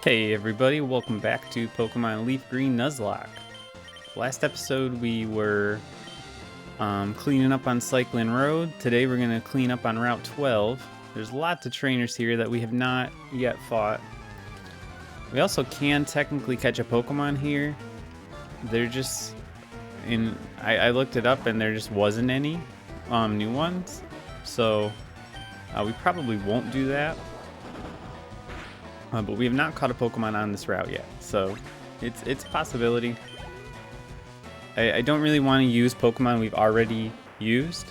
Hey everybody, welcome back to Pokemon Leafgreen Nuzlocke. Last episode we were cleaning up on Cycling Road. Today we're going to clean up on Route 12. There's lots of trainers here that we have not yet fought. We also can technically catch a Pokemon here. They're just I looked it up and there just wasn't any new ones. So we probably won't do that. But we have not caught a Pokemon on this route yet, so it's a possibility. I don't really want to use Pokemon we've already used,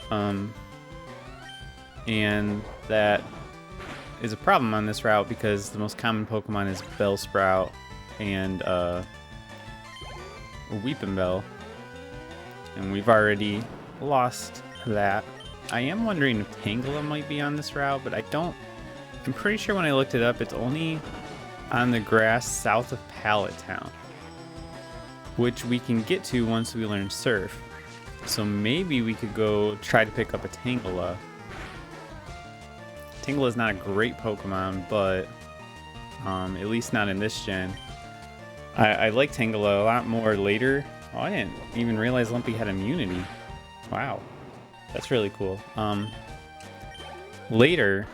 and that is a problem on this route because the most common Pokemon is Bellsprout and Weepinbell, and we've already lost that. I am wondering if Tangela might be on this route, but I'm pretty sure when I looked it up, it's only on the grass south of Pallet Town, which we can get to once we learn Surf. So maybe we could go try to pick up a Tangela. Tangela is not a great Pokemon, but at least not in this gen. I like Tangela a lot more later. Oh, I didn't even realize Lumpy had immunity. Wow, that's really cool. Later,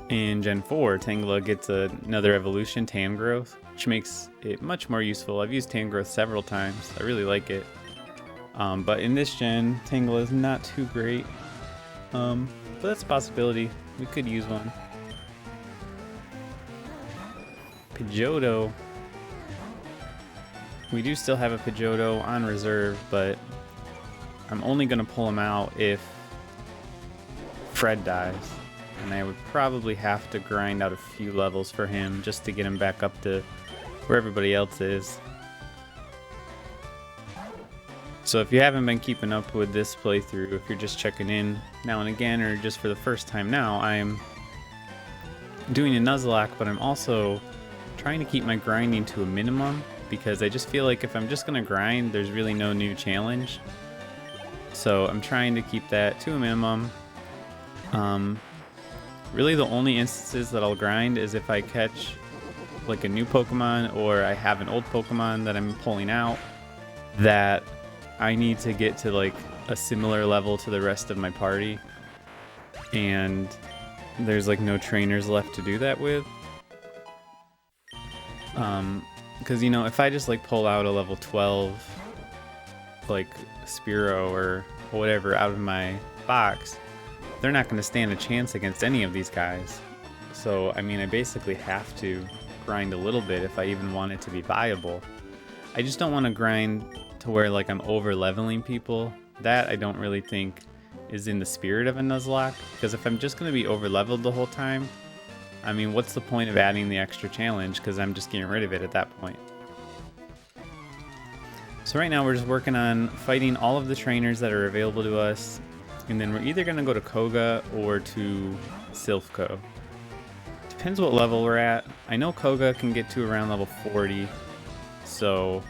in Gen 4, Tangela gets another evolution, Tangrowth, which makes it much more useful. I've used Tangrowth several times. I really like it. But in this gen, Tangela is not too great. But that's a possibility. We could use one. Pidgeotto. We do still have a Pidgeotto on reserve, but I'm only going to pull him out if Fred dies. And I would probably have to grind out a few levels for him just to get him back up to where everybody else is. So if you haven't been keeping up with this playthrough, if you're just checking in now and again or just for the first time now, I'm doing a Nuzlocke, but I'm also trying to keep my grinding to a minimum because I just feel like if I'm just going to grind, there's really no new challenge. So I'm trying to keep that to a minimum. Really the only instances that I'll grind is if I catch like a new Pokemon or I have an old Pokemon that I'm pulling out that I need to get to like a similar level to the rest of my party and there's like no trainers left to do that with. Because you know, if I just like pull out a level 12 like Spearow or whatever out of my box, they're not going to stand a chance against any of these guys. So, I mean, I basically have to grind a little bit if I even want it to be viable. I just don't want to grind to where, like, I'm over-leveling people. That I don't really think is in the spirit of a Nuzlocke, because if I'm just going to be over-leveled the whole time, I mean, what's the point of adding the extra challenge, because I'm just getting rid of it at that point. So right now we're just working on fighting all of the trainers that are available to us. And then we're either going to go to Koga or to Silphco. Depends what level we're at. I know Koga can get to around level 40. So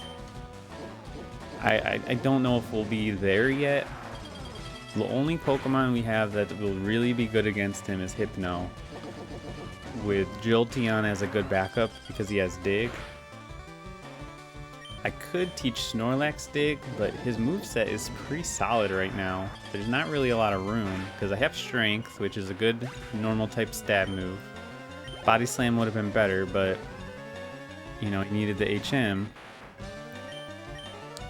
I don't know if we'll be there yet. The only Pokemon we have that will really be good against him is Hypno, with Jolteon as a good backup because he has Dig. I could teach Snorlax Dig, but his moveset is pretty solid right now. There's not really a lot of room, because I have Strength, which is a good normal type stab move. Body Slam would have been better, but, you know, I needed the HM.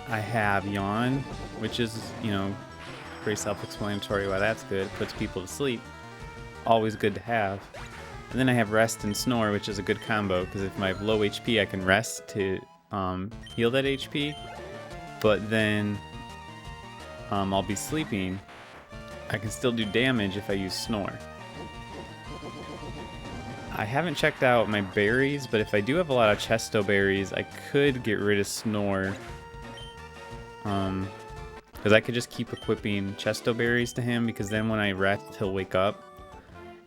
I have Yawn, which is, you know, pretty self-explanatory why that's good. It puts people to sleep. Always good to have. And then I have Rest and Snore, which is a good combo, because if I have low HP, I can rest to heal that HP, but then I'll be sleeping. I can still do damage if I use Snore. I haven't checked out my berries, but if I do have a lot of Chesto berries, I could get rid of Snore. Because I could just keep equipping Chesto berries to him, because then when I rest, he'll wake up.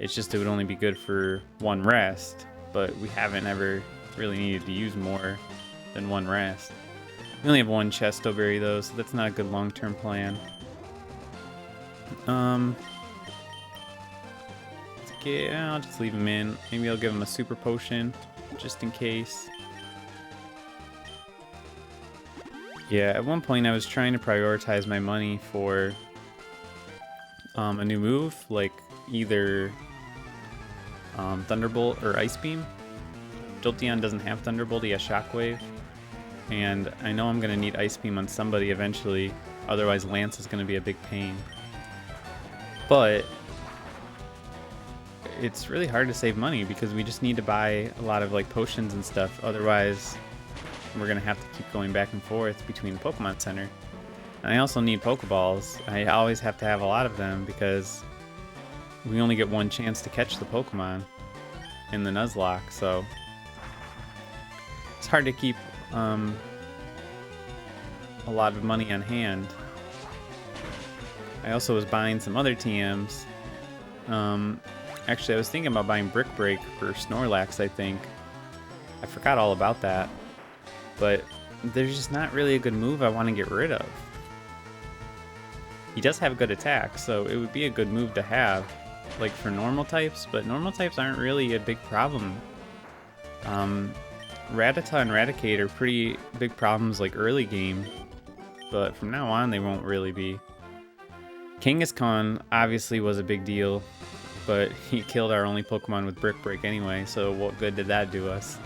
It's just it would only be good for one rest, but we haven't ever really needed to use more than one rest. We only have one Chesto berry though, so that's not a good long-term plan. I'll just leave him in. Maybe I'll give him a super potion, just in case. Yeah, at one point I was trying to prioritize my money for a new move, like either Thunderbolt or Ice Beam. Jolteon doesn't have Thunderbolt, he has Shockwave. And I know I'm going to need Ice Beam on somebody eventually, otherwise Lance is going to be a big pain. But it's really hard to save money because we just need to buy a lot of like potions and stuff, otherwise we're going to have to keep going back and forth between the Pokemon Center. And I also need Pokeballs. I always have to have a lot of them because we only get one chance to catch the Pokemon in the Nuzlocke, so it's hard to keep a lot of money on hand. I also was buying some other TMs. Actually, I was thinking about buying Brick Break for Snorlax, I think. I forgot all about that. But there's just not really a good move I want to get rid of. He does have good attack, so it would be a good move to have, like for normal types, but normal types aren't really a big problem. Rattata and Raticate are pretty big problems like early game, but from now on they won't really be. Kangaskhan obviously was a big deal, but he killed our only Pokemon with Brick Break anyway, so what good did that do us?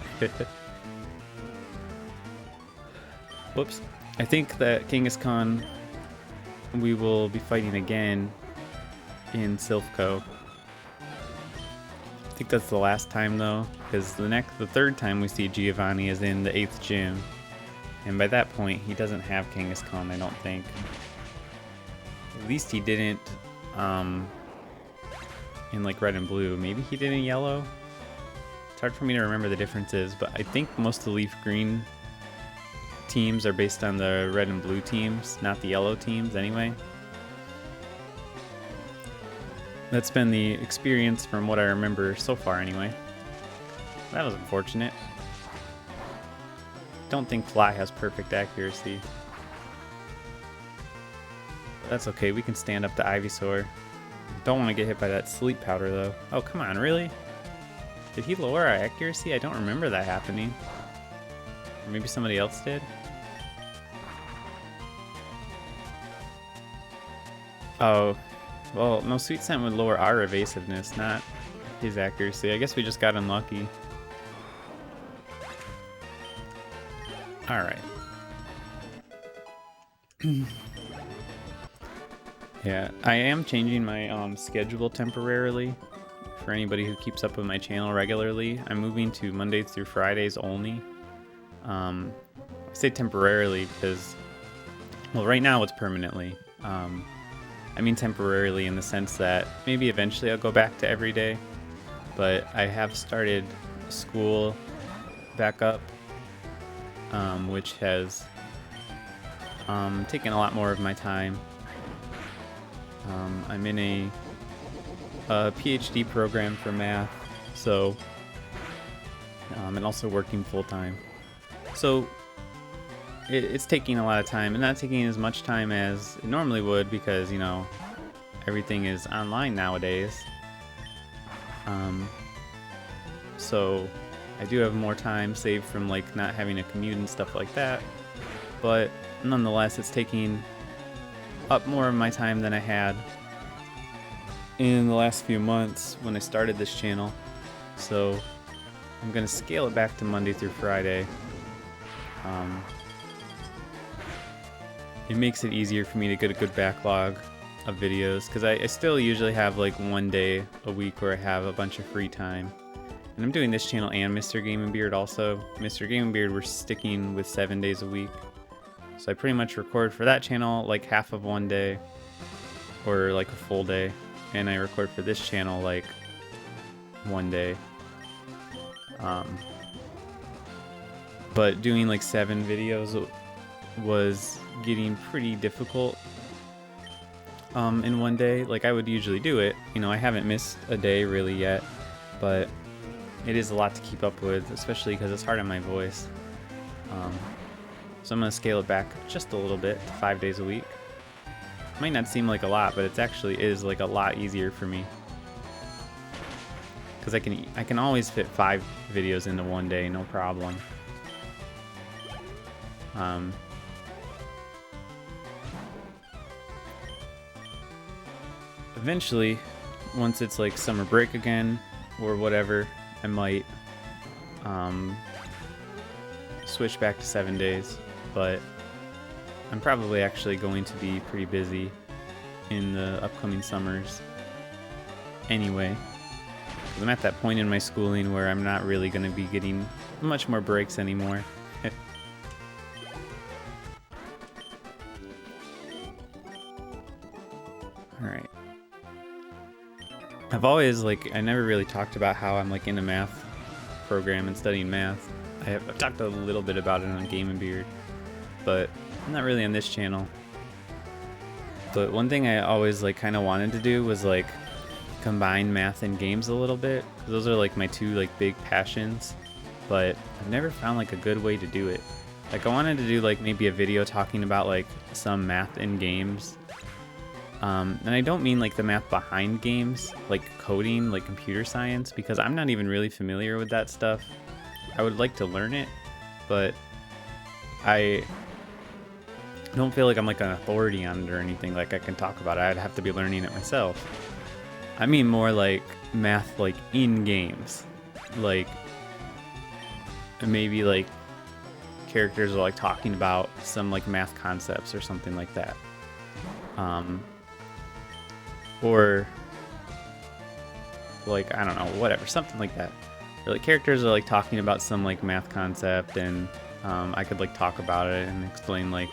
Whoops. I think that Kangaskhan we will be fighting again in Silphco. I think that's the last time though, because the third time we see Giovanni is in the 8th gym, and by that point he doesn't have Kangaskhan, I don't think. At least he didn't in like red and blue. Maybe he did in yellow. It's hard for me to remember the differences, but I think most of the Leaf Green teams are based on the red and blue teams, not the yellow teams anyway. That's been the experience from what I remember so far anyway. That was unfortunate. Don't think Fly has perfect accuracy. But that's okay, we can stand up to Ivysaur. Don't want to get hit by that sleep powder though. Oh come on, really? Did he lower our accuracy? I don't remember that happening. Or maybe somebody else did? Oh, well, no, Sweet Scent would lower our evasiveness, not his accuracy. I guess we just got unlucky. Alright. Yeah, I am changing my schedule temporarily. For anybody who keeps up with my channel regularly, I'm moving to Mondays through Fridays only. I say temporarily because, well, right now it's permanently. I mean temporarily in the sense that maybe eventually I'll go back to every day, but I have started school back up, which has taken a lot more of my time. I'm in a PhD program for math, so and also working full-time. So it's taking a lot of time, and not taking as much time as it normally would because, you know, everything is online nowadays. So I do have more time saved from like not having a commute and stuff like that, but nonetheless it's taking up more of my time than I had in the last few months when I started this channel. So I'm gonna scale it back to Monday through Friday. It makes it easier for me to get a good backlog of videos because I still usually have like one day a week where I have a bunch of free time. And I'm doing this channel and Mr. Game & Beard also. Mr. Game & Beard, we're sticking with 7 days a week. So I pretty much record for that channel like half of one day or like a full day. And I record for this channel like one day. But doing like 7 videos was getting pretty difficult in one day. Like I would usually do it, you know, I haven't missed a day really yet, but it is a lot to keep up with, especially because it's hard on my voice. So I'm gonna scale it back just a little bit to 5 days a week. Might not seem like a lot, but it actually is like a lot easier for me. because I can always fit 5 videos into one day, no problem. Eventually, once it's like summer break again or whatever, I might switch back to 7 days, but I'm probably actually going to be pretty busy in the upcoming summers anyway. I'm at that point in my schooling where I'm not really going to be getting much more breaks anymore. Alright. I've always, like, I never really talked about how I'm, like, in a math program and studying math. I've talked a little bit about it on Game & Beard, but not really on this channel. But one thing I always, like, kind of wanted to do was, like, combine math and games a little bit. Those are, like, my 2, like, big passions, but I've never found, like, a good way to do it. Like, I wanted to do, like, maybe a video talking about, like, some math in games. And I don't mean like the math behind games, like coding, like computer science, because I'm not even really familiar with that stuff. I would like to learn it, but I don't feel like I'm like an authority on it or anything, like I can talk about it. I'd have to be learning it myself. I mean more like math like in games, like maybe like characters are like talking about some like math concepts or something like that. Or like, I don't know, whatever, something like that. Or like characters are like talking about some like math concept, and I could like talk about it and explain like,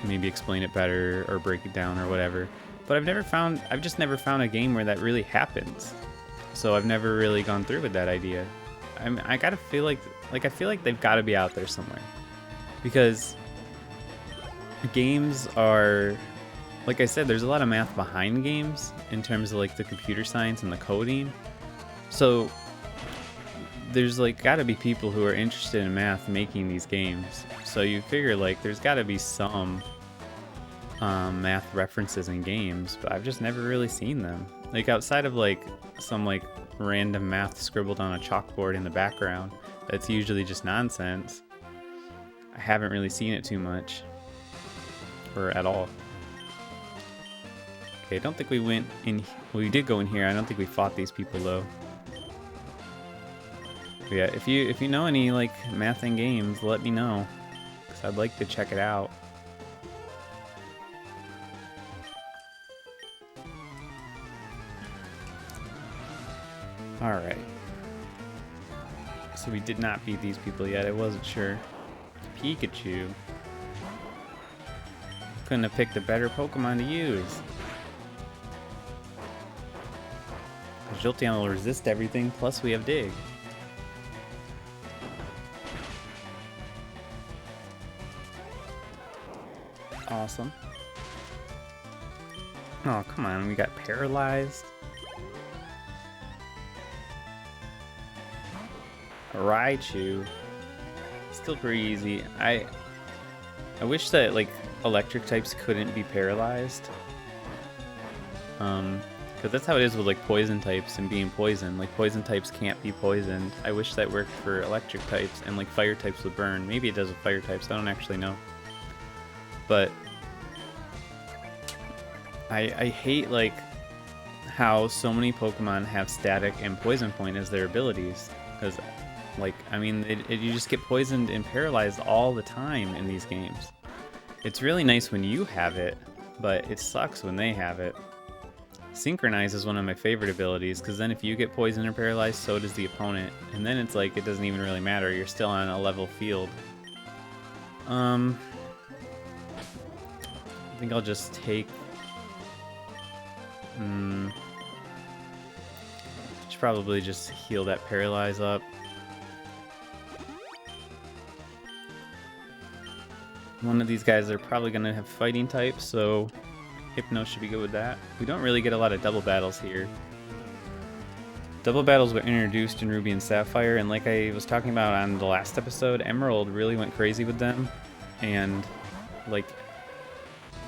maybe explain it better or break it down or whatever. But I've just never found a game where that really happens. So I've never really gone through with that idea. I gotta feel like I feel like they've gotta be out there somewhere. Because games are, like I said, there's a lot of math behind games in terms of like the computer science and the coding. So there's like gotta be people who are interested in math making these games. So you figure like there's gotta be some math references in games, but I've just never really seen them. Like outside of like some like random math scribbled on a chalkboard in the background that's usually just nonsense, I haven't really seen it too much, or at all. Okay, I don't think we went in. Well, we did go in here. I don't think we fought these people though. But yeah, if you know any like math and games, let me know, because I'd like to check it out. All right. So we did not beat these people yet. I wasn't sure. PIkachu. Couldn't have picked a better Pokemon to use. Jolteon will resist everything, plus we have Dig. Awesome. Oh, come on, we got paralyzed. Raichu. Still pretty easy. I wish that like electric types couldn't be paralyzed. Because that's how it is with like poison types and being poisoned. Like poison types can't be poisoned. I wish that worked for electric types, and like fire types would burn. Maybe it does with fire types, I don't actually know. But I hate like how so many Pokemon have static and poison point as their abilities. Because like, I mean, you just get poisoned and paralyzed all the time in these games. It's really nice when you have it, but it sucks when they have it. Synchronize is one of my favorite abilities, because then if you get poisoned or paralyzed, so does the opponent. And then it's like, it doesn't even really matter. You're still on a level field. I think I'll just take... should probably just heal that paralyze up. One of these guys are probably going to have fighting types, so Hypno should be good with that. We don't really get a lot of double battles here. Double battles were introduced in Ruby and Sapphire, and like I was talking about on the last episode, Emerald really went crazy with them, and like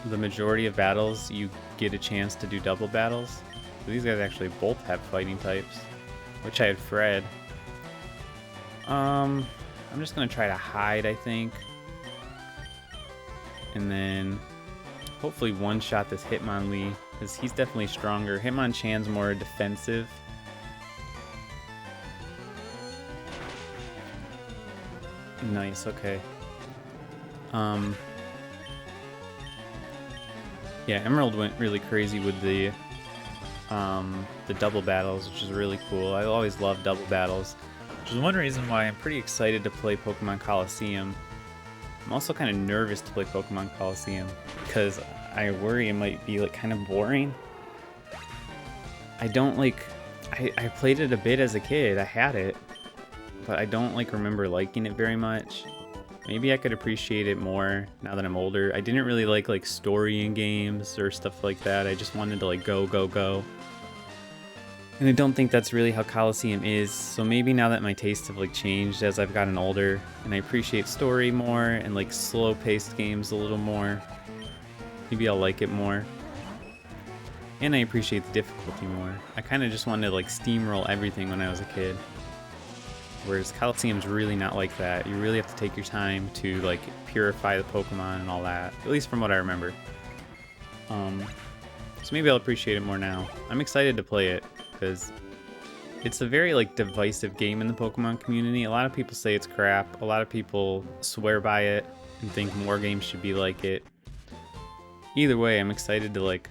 the majority of battles you get a chance to do double battles. These guys actually both have fighting types. Which I had Fred. I'm just gonna try to hide, I think. And then hopefully one-shot this Hitmonlee, because he's definitely stronger. Hitmonchan's more defensive. Nice, okay. Yeah, Emerald went really crazy with the double battles, which is really cool. I always love double battles, which is one reason why I'm pretty excited to play Pokemon Colosseum. I'm also kind of nervous to play Pokemon Colosseum because I worry it might be like kind of boring. I don't like, I played it a bit as a kid, I had it, but I don't like remember liking it very much. Maybe I could appreciate it more now that I'm older. I didn't really like story in games or stuff like that. I just wanted to like go. And I don't think that's really how Colosseum is. So maybe now that my tastes have like changed as I've gotten older and I appreciate story more and like slow paced games a little more, maybe I'll like it more. And I appreciate the difficulty more. I kind of just wanted to like steamroll everything when I was a kid. Whereas Colosseum's really not like that. You really have to take your time to like purify the Pokemon and all that. At least from what I remember. So maybe I'll appreciate it more now. I'm excited to play it because it's a very like divisive game in the Pokemon community. A lot of people say it's crap. A lot of people swear by it and think more games should be like it. Either way, I'm excited to like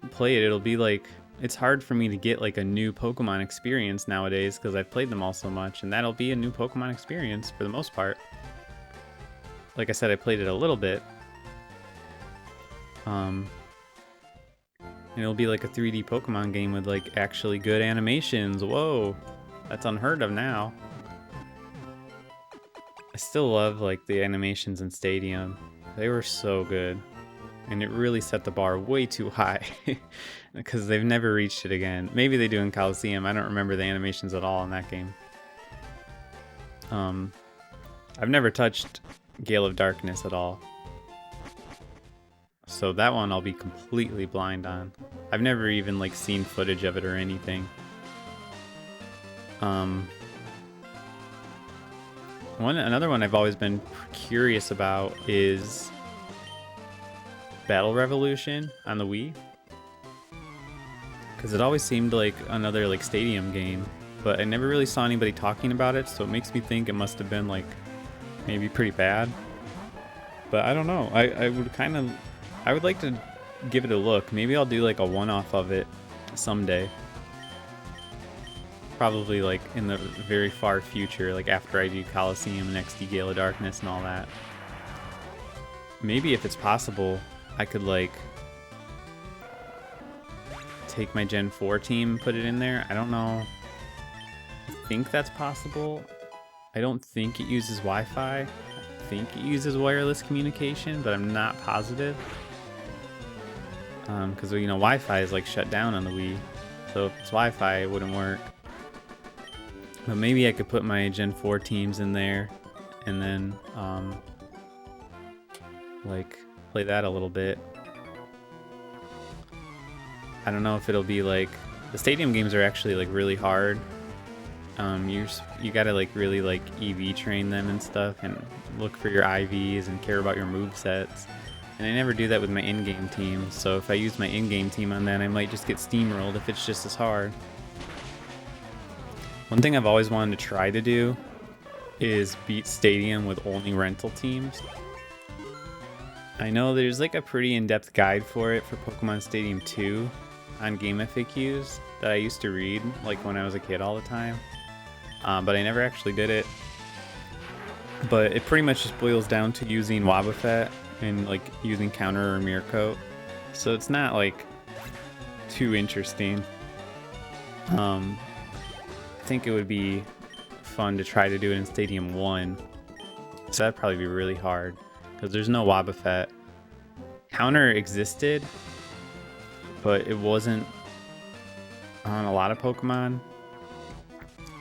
play it. It'll be like, it's hard for me to get like a new Pokemon experience nowadays because I've played them all so much, and that'll be a new Pokemon experience for the most part. Like I said, I played it a little bit. And it'll be like a 3D Pokemon game with like actually good animations. Whoa, that's unheard of now. I still love like the animations in Stadium. They were so good. And it really set the bar way too high because they've never reached it again. Maybe they do in Colosseum. I don't remember the animations at all in that game. I've never touched Gale of Darkness at all. So that one I'll be completely blind on. I've never even like seen footage of it or anything. Another one I've always been curious about is Battle Revolution on the Wii, because it always seemed like another like Stadium game, but I never really saw anybody talking about it, so it makes me think it must have been like maybe pretty bad. But I don't know. I would like to give it a look. Maybe I'll do like a one-off of it someday. Probably like in the very far future, like after I do Colosseum and XD Gale of Darkness and all that. Maybe if it's possible, I could like take my Gen 4 team, put it in there. I don't know. I think that's possible. I don't think it uses Wi-Fi. I think it uses wireless communication, but I'm not positive. Because you know Wi-Fi is like shut down on the Wii, so if it's Wi-Fi, it wouldn't work. But maybe I could put my Gen 4 teams in there, and then like play that a little bit. I don't know if it'll be like, the Stadium games are actually like really hard. You gotta like really like EV train them and stuff, and look for your IVs and care about your movesets. And I never do that with my in-game team, so if I use my in-game team on that, I might just get steamrolled if it's just as hard. One thing I've always wanted to try to do is beat Stadium with only rental teams. I know there's like a pretty in-depth guide for it for Pokemon Stadium 2 on Game FAQs that I used to read like when I was a kid all the time, but I never actually did it. But it pretty much just boils down to using Wobbuffet and like using Counter or Mirror Coat, so it's not like too interesting. I think it would be fun to try to do it in Stadium 1, so that'd probably be really hard because there's no Wobbuffet. Counter existed, but it wasn't on a lot of Pokemon,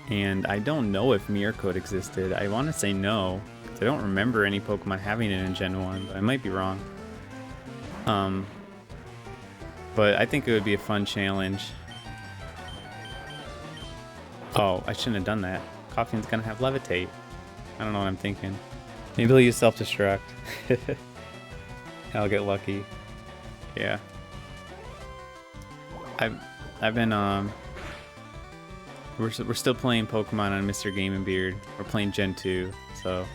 and I don't know if Mirror Coat existed. I want to say no, because I don't remember any Pokemon having it in Gen 1, but I might be wrong. But I think it would be a fun challenge. Oh, I shouldn't have done that. Koffing's gonna have levitate. I don't know what I'm thinking. Maybe he'll use self-destruct. I'll get lucky. Yeah. I've been we're still playing Pokemon on Mr. Game and Beard. We're playing Gen 2, so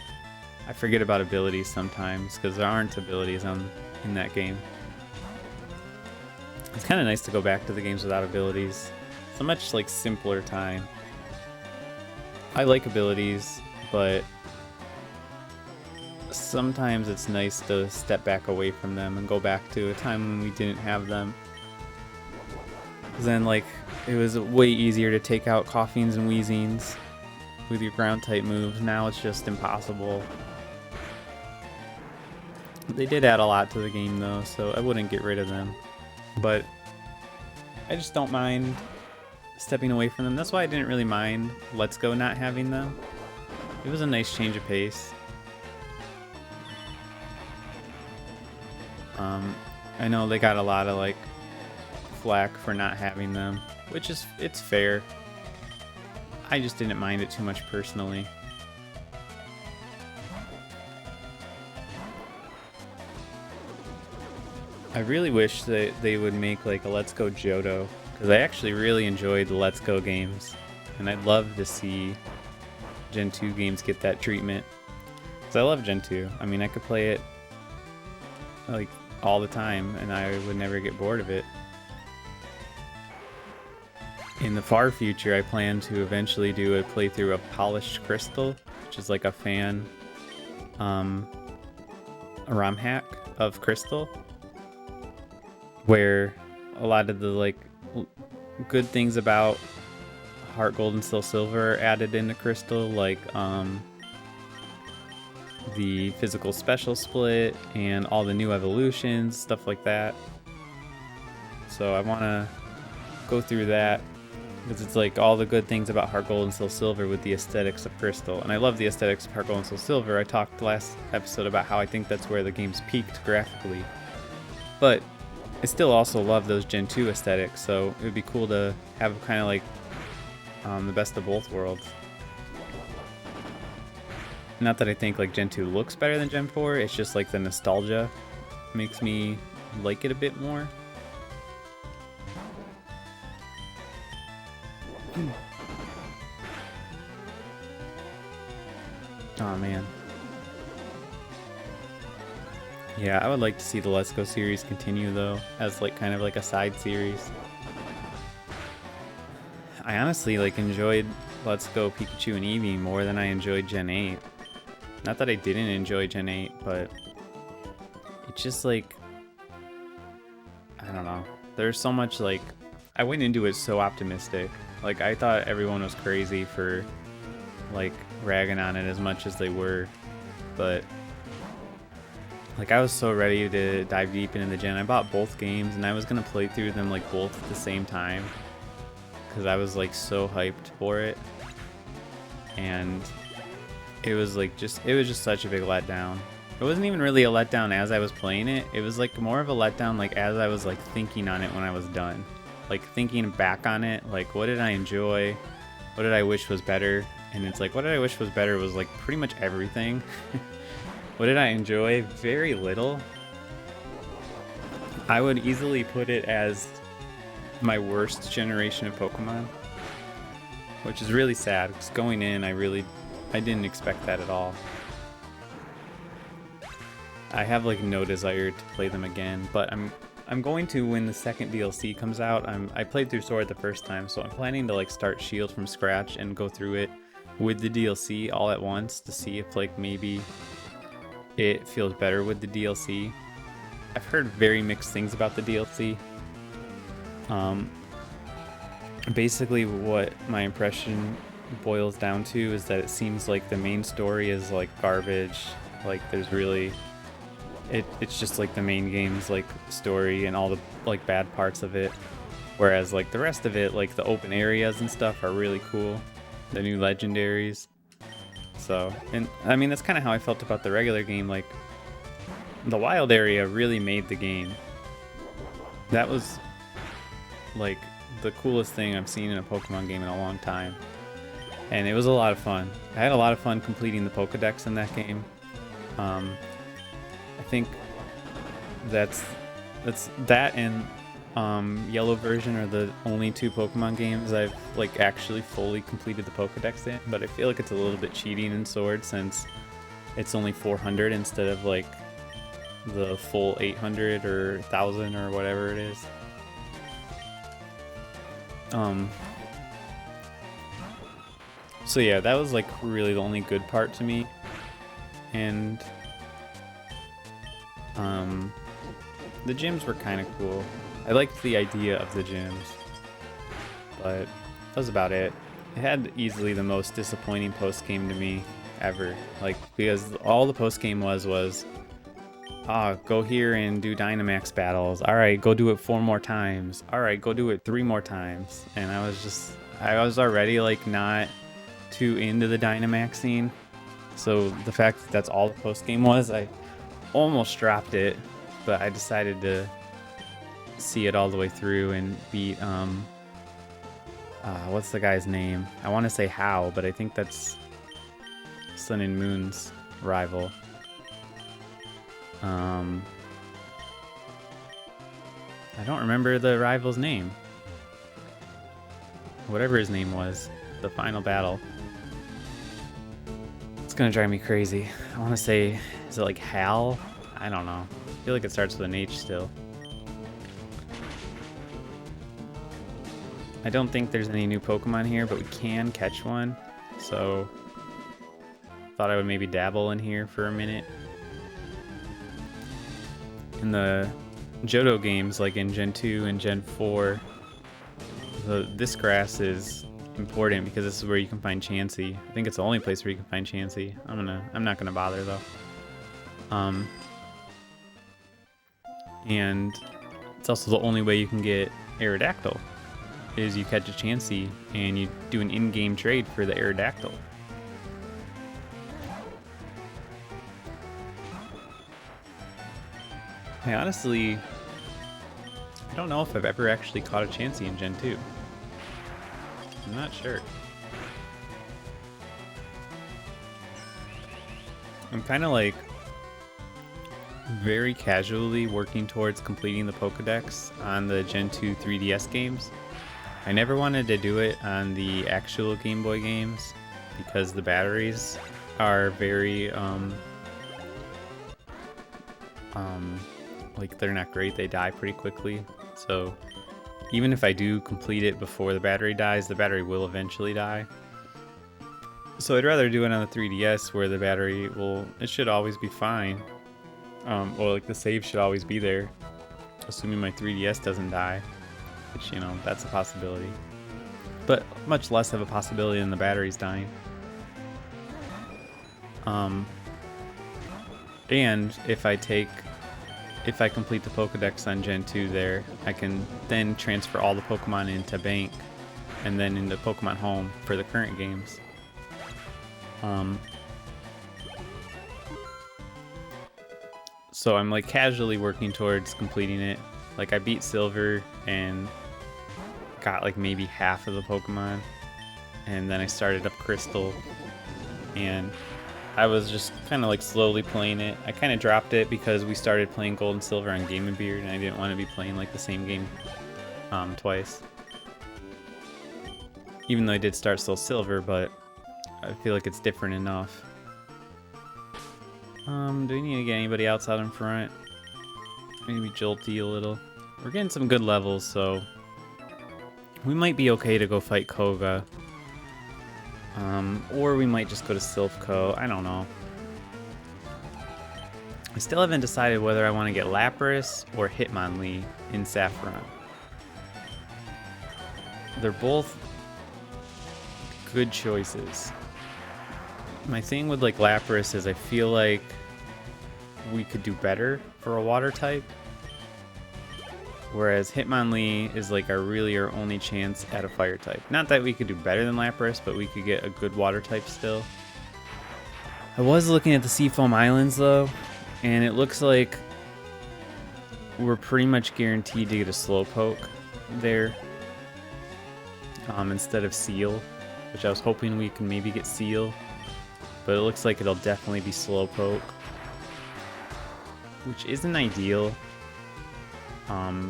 I forget about abilities sometimes because there aren't abilities in that game. It's kind of nice to go back to the games without abilities. It's a much like simpler time. I like abilities, but sometimes it's nice to step back away from them and go back to a time when we didn't have them. Then like it was way easier to take out Koffings and Weezings with your ground type moves. Now it's just impossible. They did add a lot to the game though, so I wouldn't get rid of them. But I just don't mind stepping away from them. That's why I didn't really mind Let's Go not having them. It was a nice change of pace. I know they got a lot of like flack for not having them, which is, it's fair. I just didn't mind it too much personally. I really wish that they would make like a Let's Go Johto, because I actually really enjoyed the Let's Go games, and I'd love to see Gen 2 games get that treatment. Because I love Gen 2. I mean, I could play it like all the time, and I would never get bored of it. In the far future, I plan to eventually do a playthrough of Polished Crystal, which is like a fan ROM hack of Crystal, where a lot of the like good things about Heart Gold and Soul Silver are added into Crystal, like the physical special split and all the new evolutions, stuff like that. So I want to go through that because it's like all the good things about Heart Gold and Soul Silver with the aesthetics of Crystal. And I love the aesthetics of Heart Gold and Soul Silver. I talked last episode about how I think that's where the game's peaked graphically. But I still also love those Gen 2 aesthetics, so it would be cool to have kind of like the best of both worlds. Not that I think like Gen 2 looks better than Gen 4, it's just like the nostalgia makes me like it a bit more. Oh man. Yeah, I would like to see the Let's Go series continue though, as like kind of like a side series. I honestly like enjoyed Let's Go Pikachu and Eevee more than I enjoyed Gen 8. Not that I didn't enjoy Gen 8, but it's just like, I don't know. There's so much like, I went into it so optimistic. Like I thought everyone was crazy for like ragging on it as much as they were, but like I was so ready to dive deep into the gen. I bought both games and I was gonna play through them like both at the same time because I was like so hyped for it, and it was like it was just such a big letdown. It wasn't even really a letdown as I was playing it. It was like more of a letdown like as I was like thinking on it when I was done. Like thinking back on it, like what did I enjoy? What did I wish was better? And it's like what did I wish was better was like pretty much everything. What did I enjoy? Very little. I would easily put it as my worst generation of Pokemon, which is really sad because going in I didn't expect that at all. I have like no desire to play them again, but I'm going to when the second DLC comes out. I played through Sword the first time, so I'm planning to like start Shield from scratch and go through it with the DLC all at once to see if like maybe it feels better with the DLC. I've heard very mixed things about the DLC. Basically what my impression boils down to is that it seems like the main story is like garbage. Like there's really it's just like the main game's like story and all the like bad parts of it, whereas like the rest of it, like the open areas and stuff, are really cool, the new legendaries. So, and I mean that's kind of how I felt about the regular game. Like the wild area really made the game. That was like the coolest thing I've seen in a Pokemon game in a long time. And it was a lot of fun. I had a lot of fun completing the Pokedex in that game. I think that and Yellow version are the only 2 Pokemon games I've like actually fully completed the Pokedex in, but I feel like it's a little bit cheating in Sword since it's only 400 instead of like the full 800 or 1000 or whatever it is. So yeah, that was like really the only good part to me, and the gyms were kind of cool. I liked the idea of the gyms, but that was about it. It had easily the most disappointing post game to me ever, like because all the post game was go here and do Dynamax battles. All right, go do it 4 more times. All right, go do it 3 more times. And I was already like not too into the Dynamax scene. So the fact that that's all the post game was, I almost dropped it, but I decided to see it all the way through and beat what's the guy's name? I want to say How, but I think that's Sun and Moon's rival. I don't remember the rival's name. Whatever his name was, the final battle. It's gonna drive me crazy. I want to say, is it like Hal? I don't know. I feel like it starts with an H still. I don't think there's any new Pokemon here, but we can catch one. So, thought I would maybe dabble in here for a minute. In the Johto games, like in Gen 2 and Gen 4, this grass is important because this is where you can find Chansey. I think it's the only place where you can find Chansey. I'm not gonna bother though. And it's also the only way you can get Aerodactyl, is you catch a Chansey and you do an in-game trade for the Aerodactyl. I honestly, I don't know if I've ever actually caught a Chansey in Gen 2. I'm not sure. I'm kind of like very casually working towards completing the Pokedex on the Gen 2 3DS games. I never wanted to do it on the actual Game Boy games because the batteries are very like they're not great. They die pretty quickly. So even if I do complete it before the battery dies, the battery will eventually die. So I'd rather do it on the 3DS where the battery it should always be fine. Or like the save should always be there, assuming my 3DS doesn't die, which, you know, that's a possibility. But much less of a possibility than the batteries dying. And if I complete the Pokedex on Gen 2 there, I can then transfer all the Pokemon into Bank and then into Pokemon Home for the current games. So I'm like casually working towards completing it. Like I beat Silver and got like maybe half of the Pokemon, and then I started up Crystal, and I was just kind of like slowly playing it. I kind of dropped it because we started playing Gold and Silver on Game & Beard, and I didn't want to be playing like the same game twice. Even though I did start Soul Silver, but I feel like it's different enough. Do we need to get anybody else out in front? Maybe Jolty a little. We're getting some good levels, so we might be okay to go fight Koga. Or we might just go to Silphco. I don't know. I still haven't decided whether I want to get Lapras or Hitmonlee in Saffron. They're both good choices. My thing with like Lapras is I feel like we could do better for a water type, whereas Hitmonlee is like our only chance at a fire type. Not that we could do better than Lapras, but we could get a good water type still. I was looking at the Sevii Islands though, and it looks like we're pretty much guaranteed to get a Slowpoke there instead of Seal, which I was hoping we can maybe get Seal, but it looks like it'll definitely be Slowpoke, which isn't ideal. I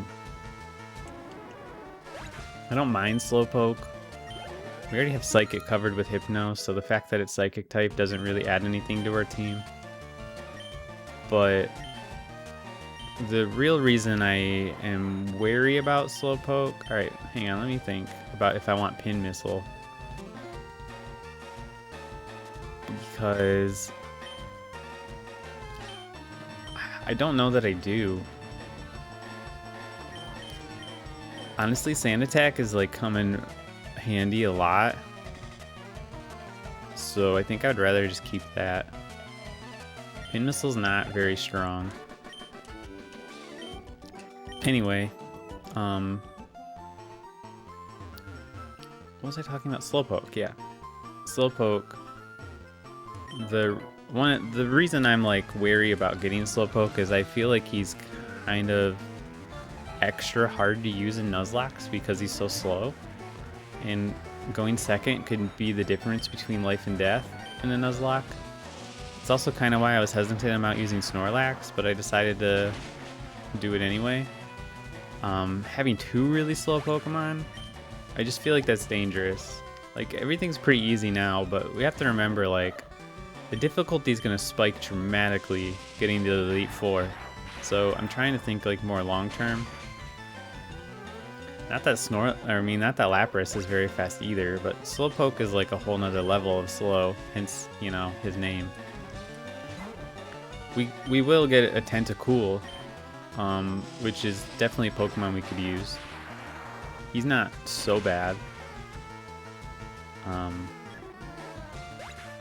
don't mind Slowpoke. We already have Psychic covered with Hypno, so the fact that it's Psychic type doesn't really add anything to our team. But the real reason I am wary about Slowpoke... Alright, hang on, let me think about if I want Pin Missile. Because I don't know that I do. Honestly, Sand Attack is like coming handy a lot. So I think I'd rather just keep that. Pin Missile's not very strong. Anyway, what was I talking about? Slowpoke, yeah. Slowpoke. The reason I'm like wary about getting Slowpoke is I feel like he's kind of extra hard to use in Nuzlocke because he's so slow. And going second could be the difference between life and death in a Nuzlocke. It's also kind of why I was hesitant about using Snorlax, but I decided to do it anyway. Having two really slow Pokemon, I just feel like that's dangerous. Like, everything's pretty easy now, but we have to remember, like, the difficulty is going to spike dramatically getting to the Elite Four. So I'm trying to think, like, more long-term. Not that not that Lapras is very fast either, but Slowpoke is like a whole nother level of slow, hence, you know, his name. We will get a Tentacool, which is definitely a Pokemon we could use. He's not so bad. I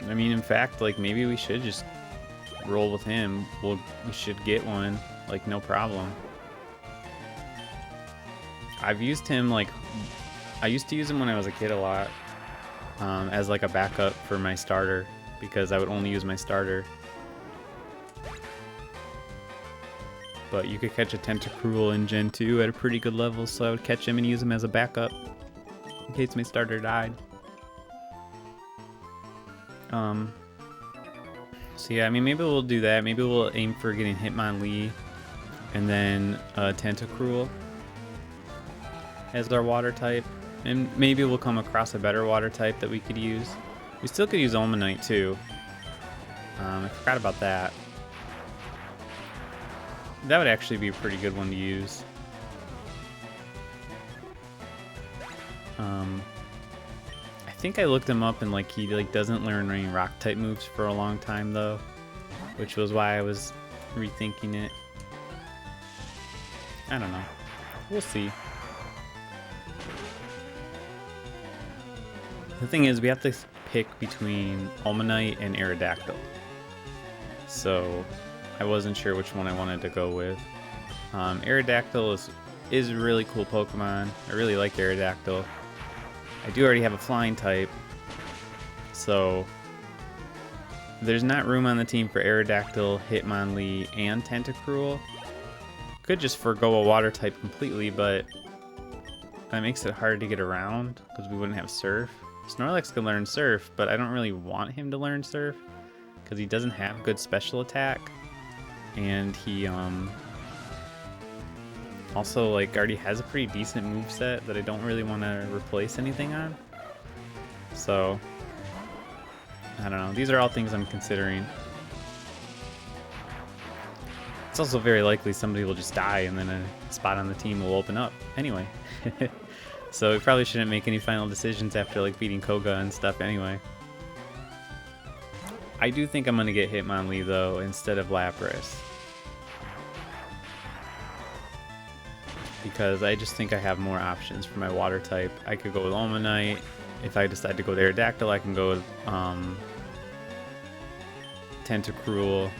mean, in fact, like, maybe we should just roll with him. We should get one, like, no problem. I've used him, like, I used to use him when I was a kid a lot, as like a backup for my starter, because I would only use my starter. But you could catch a Tentacruel in Gen 2 at a pretty good level, so I would catch him and use him as a backup in case my starter died. So yeah, I mean, maybe we'll do that. Maybe we'll aim for getting Hitmonlee and then Tentacruel as our water type, and maybe we'll come across a better water type that we could use. We still could use Omanyte too. I forgot about that. That would actually be a pretty good one to use. I think I looked him up and like he like doesn't learn any rock type moves for a long time though, which was why I was rethinking it. I don't know. We'll see. The thing is, we have to pick between Omanyte and Aerodactyl. So I wasn't sure which one I wanted to go with. Aerodactyl is a really cool Pokemon. I really like Aerodactyl. I do already have a flying type, so there's not room on the team for Aerodactyl, Hitmonlee, and Tentacruel. Could just forgo a water type completely, but that makes it hard to get around because we wouldn't have Surf. Snorlax can learn Surf, but I don't really want him to learn Surf because he doesn't have good special attack, and he also like already has a pretty decent moveset that I don't really want to replace anything on. So I don't know. These are all things I'm considering. It's also very likely somebody will just die and then a spot on the team will open up anyway. So we probably shouldn't make any final decisions after like beating Koga and stuff anyway. I do think I'm going to get Hitmonlee though instead of Lapras, because I just think I have more options for my water type. I could go with Omanyte. If I decide to go with Aerodactyl, I can go with Tentacruel.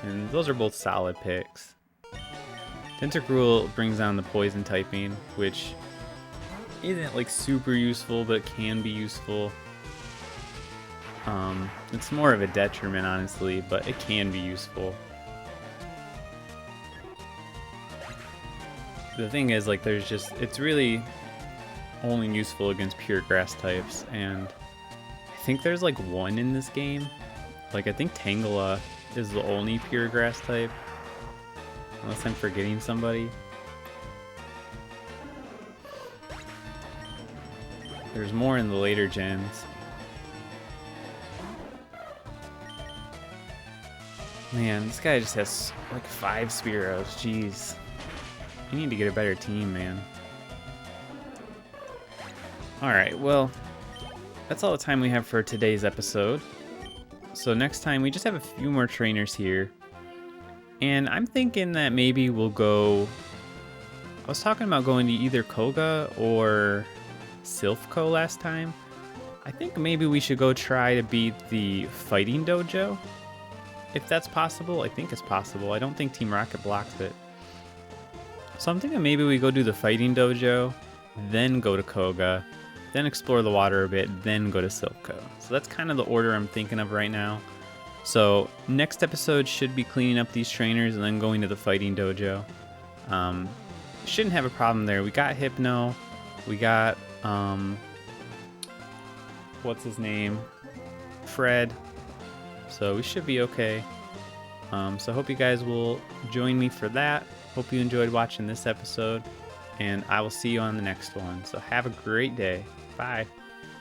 And those are both solid picks. Tentacruel brings down the poison typing, which isn't like super useful, but it can be useful. It's more of a detriment, honestly, but it can be useful. the thing is, like, it's really only useful against pure grass types, and I think there's like one in this game. Like, I think Tangela is the only pure grass type, unless I'm forgetting somebody. There's more in the later gens. Man, this guy just has like 5 Spearows. Jeez. You need to get a better team, man. Alright, well, that's all the time we have for today's episode. So next time, we just have a few more trainers here. And I'm thinking that maybe we'll go... I was talking about going to either Koga or Silphco last time. I think maybe we should go try to beat the Fighting Dojo. If that's possible. I think it's possible. I don't think Team Rocket blocks it. So I'm thinking maybe we go do the Fighting Dojo, then go to Koga, then explore the water a bit, then go to Silphco. So that's kind of the order I'm thinking of right now. So next episode should be cleaning up these trainers and then going to the Fighting Dojo. Shouldn't have a problem there. We got Hypno. We got, what's his name? Fred. So we should be okay. So I hope you guys will join me for that. Hope you enjoyed watching this episode, and I will see you on the next one. So have a great day. Bye.